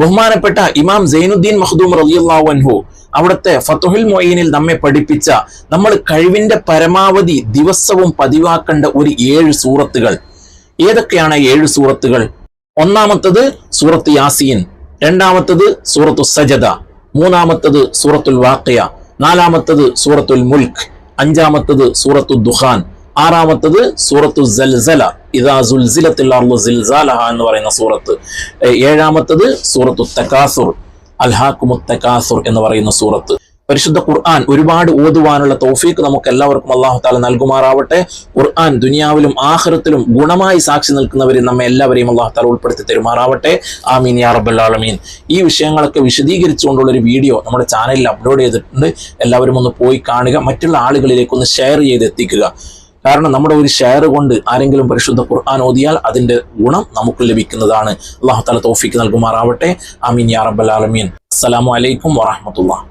ബഹുമാനപ്പെട്ട ഇമാം സൈനുദ്ദീൻ മഖ്ദൂം റളിയല്ലാഹു അൻഹു അവിടുത്തെ ഫതുഹുൽ മുഈനിൽ നമ്മെ പഠിപ്പിച്ച നമ്മൾ കഴിവിന്റെ പരമാവധി ദിവസവും പതിവാക്കേണ്ട ഒരു 7 സൂറത്തുകൾ. ഏതൊക്കെയാണ് 7 സൂറത്തുകൾ? ഒന്നാമത്തത് സൂറത്ത് യാസീൻ, രണ്ടാമത്തത് സൂറത്തു സജദ, മൂന്നാമത്തത് സൂറത്തുൽ വാഖിയ, നാലാമത്തത് സൂറത്തുൽ മുൽക്ക്, അഞ്ചാമത്തത് സൂറത്തു ദുഖാൻ, ആറാമത്തത് സൂറത്തു സൽസല ഇദാ സുൽസിലത്തിൽ അർളു സിൽസാലഹ എന്ന് പറയുന്ന സൂറത്ത്, ഏഴാമത്തത് സൂറത്തു തകാസുർ അൽഹാക്കുമുത് തകാസുർ എന്ന് പറയുന്ന സൂറത്ത്. പരിശുദ്ധ ഖുർആൻ ഒരുപാട് ഓതുവാനുള്ള തൗഫീഖ് നമുക്ക് എല്ലാവർക്കും അല്ലാഹു തആല നൽകുമാറാവട്ടെ. ഖുർആൻ ദുനിയാവിലും ആഖിറത്തിലും ഗുണമായി സാക്ഷി നിൽക്കുന്നവരെ നമ്മെ എല്ലാവരെയും അല്ലാഹു തആല ഉൾപ്പെടുത്തി തരുമാറാവട്ടെ. ആമീൻ യാ റബ്ബൽ ആലമീൻ. ഈ വിഷയങ്ങളൊക്കെ വിശദീകരിച്ചുകൊണ്ടുള്ള ഒരു വീഡിയോ നമ്മുടെ ചാനലിൽ അപ്ലോഡ് ചെയ്തിട്ടുണ്ട്. എല്ലാവരും ഒന്ന് പോയി കാണുക, മറ്റുള്ള ആളുകളിലേക്ക് ഒന്ന് ഷെയർ ചെയ്ത് എത്തിക്കുക. കാരണം നമ്മുടെ ഒരു ഷെയർ കൊണ്ട് ആരെങ്കിലും പരിശുദ്ധ ഖുർആൻ ഓതിയാൽ അതിന്റെ ഗുണം നമുക്ക് ലഭിക്കുന്നതാണ്. അല്ലാഹു തആല തൗഫീഖ് നൽകുമാറാവട്ടെ. ആമീൻ യാ റബ്ബൽ ആലമീൻ. അസ്സലാമു അലൈക്കും വറഹ്മത്തുള്ളാഹി.